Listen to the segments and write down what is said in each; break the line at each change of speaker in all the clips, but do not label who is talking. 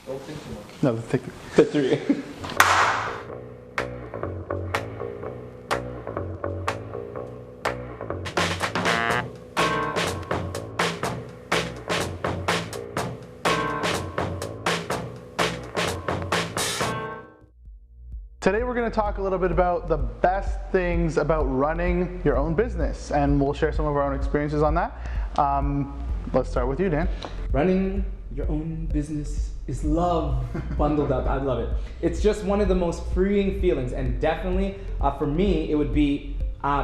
Don't think too much.
No,
The three.
Today we're going to talk a little bit about the best things about running your own business, and we'll share some of our own experiences on that. Let's start with you, Dan.
Running your own business is love bundled up. I love it. It's just one of the most freeing feelings, and definitely for me it would be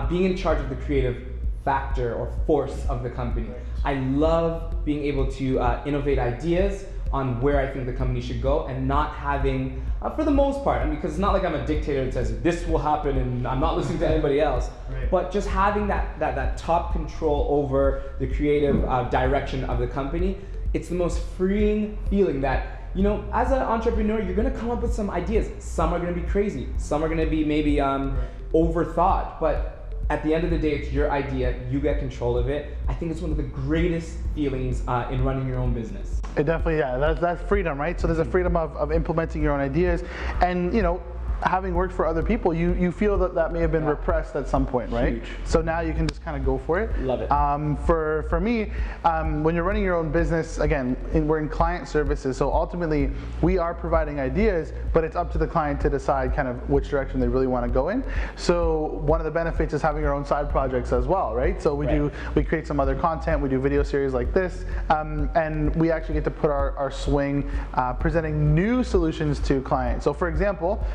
being in charge of the creative factor or force of the company. I love being able to innovate ideas on where I think the company should go, and not having, for the most part, because it's not like I'm a dictator that says this will happen and I'm not listening to anybody else, but just having that top control over the creative direction of the company. It's the most freeing feeling that, you know, as an entrepreneur, you're gonna come up with some ideas. Some are gonna be crazy, some are gonna be maybe overthought, but at the end of the day, it's your idea, you get control of it. I think it's one of the greatest feelings in running your own business.
It definitely, yeah, that's freedom, right? So there's a freedom of implementing your own ideas, and you know, having worked for other people, you feel that may have been repressed at some point, right?
Huge.
So now you can just kind of go for it.
Love it.
For me, when you're running your own business, again, we're in client services, so ultimately we are providing ideas, but it's up to the client to decide kind of which direction they really want to go in. So one of the benefits is having your own side projects as well, right? So we create some other content, we do video series like this, and we actually get to put our swing presenting new solutions to clients. So for example,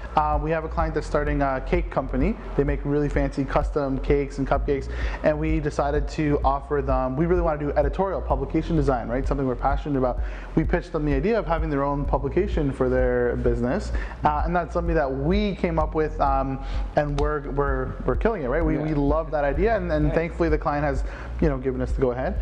we have a client that's starting a cake company. They make really fancy custom cakes and cupcakes, and we decided to offer them, we really want to do editorial publication design, right? Something we're passionate about. We pitched them the idea of having their own publication for their business, and that's something that we came up with, and we're killing it, right? We love that idea, and thankfully the client has, you know, given us the go ahead.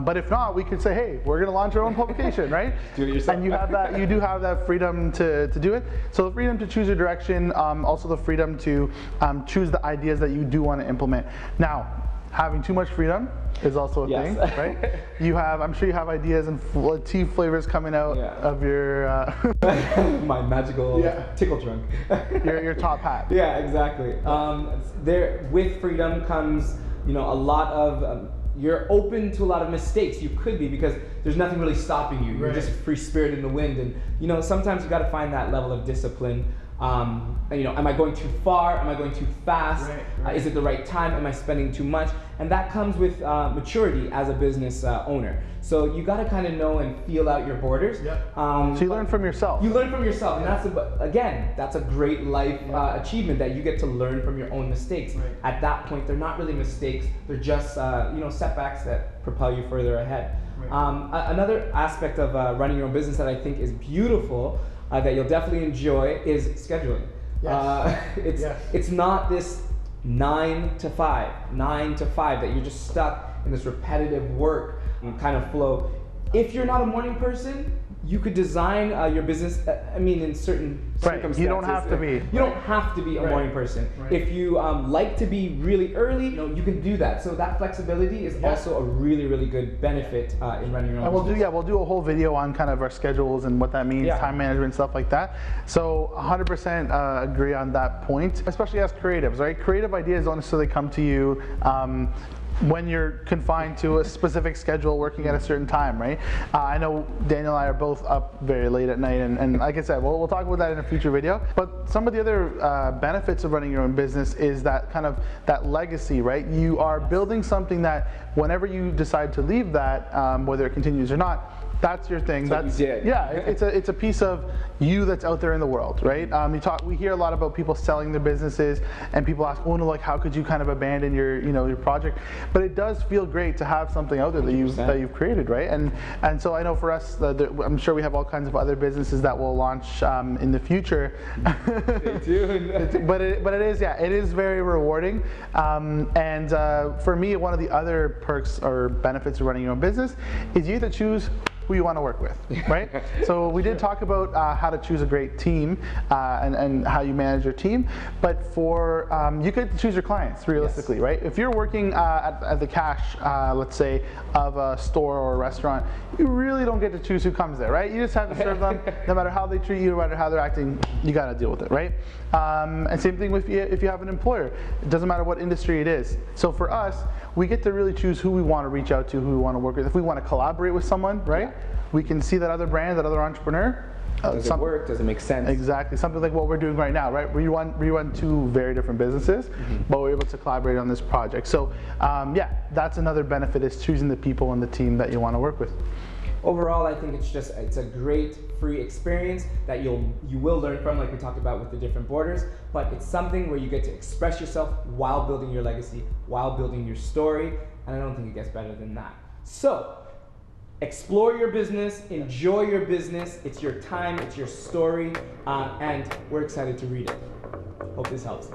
But if not, we could say, hey, we're going to launch our own publication, right?
Do it yourself.
And you do have that freedom to do it. So the freedom to choose your direction, also the freedom to choose the ideas that you do want to implement. Now, having too much freedom is also a thing, right? You have, I'm sure you have ideas and tea flavors coming out of your
my magical tickle trunk.
your top hat.
Yeah, exactly. There, with freedom comes, you know, a lot of. You're open to a lot of mistakes. You could be, because there's nothing really stopping you. You're just free spirit in the wind, and you know, sometimes you got to find that level of discipline. You know, am I going too far? Am I going too fast? Is it the right time? Am I spending too much? And that comes with maturity as a business owner. So you got to kind of know and feel out your borders.
So you learn from yourself.
You learn from yourself, and that's a great life achievement, that you get to learn from your own mistakes. At that point, they're not really mistakes; they're just you know, setbacks that propel you further ahead. Another aspect of running your own business that I think is beautiful, that you'll definitely enjoy, is scheduling. It's not this 9 to 5 that you're just stuck in this repetitive work kind of flow. If you're not a morning person, you could design your business, I mean, in certain circumstances.
You don't have to be.
You don't have to be a morning person. If you like to be really early, you know, you can do that. So that flexibility is also a really, really good benefit in running your own business.
We'll do a whole video on kind of our schedules and what that means, time management, stuff like that. So 100% agree on that point, especially as creatives, right? Creative ideas don't necessarily come to you when you're confined to a specific schedule, working at a certain time, right? I know Daniel and I are both up very late at night, and like I said, we'll talk about that in a future video. But some of the other benefits of running your own business is that kind of that legacy, right? You are building something that whenever you decide to leave that, whether it continues or not, that's your thing.
That's what you did.
Yeah, it's a piece of you that's out there in the world, right? We hear a lot about people selling their businesses, and people ask, oh no, like how could you kind of abandon your project? But it does feel great to have something out there that you've created, right? And so I know for us, I'm sure we have all kinds of other businesses that will launch in the future.
Stay tuned.
but it is very rewarding. For me, one of the other perks or benefits of running your own business is you get to choose who you want to work with, right? So we did talk about how to choose a great team and how you manage your team, but for you could choose your clients realistically, right? If you're working at the cash, let's say, of a store or a restaurant, you really don't get to choose who comes there, right? You just have to serve them. No matter how they treat you, no matter how they're acting, you got to deal with it, right? And same thing with if you have an employer. It doesn't matter what industry it is. So for us, we get to really choose who we want to reach out to, who we want to work with. If we want to collaborate with someone, right? We can see that other brand, that other entrepreneur.
Does it work? Does it make sense?
Exactly. Something like what we're doing right now, right? We run two very different businesses, but we're able to collaborate on this project. So yeah, that's another benefit, is choosing the people and the team that you want to work with.
Overall, I think it's a great free experience that you will learn from, like we talked about with the different borders, but it's something where you get to express yourself while building your legacy, while building your story, and I don't think it gets better than that. So, explore your business, enjoy your business, it's your time, it's your story, and we're excited to read it. Hope this helps.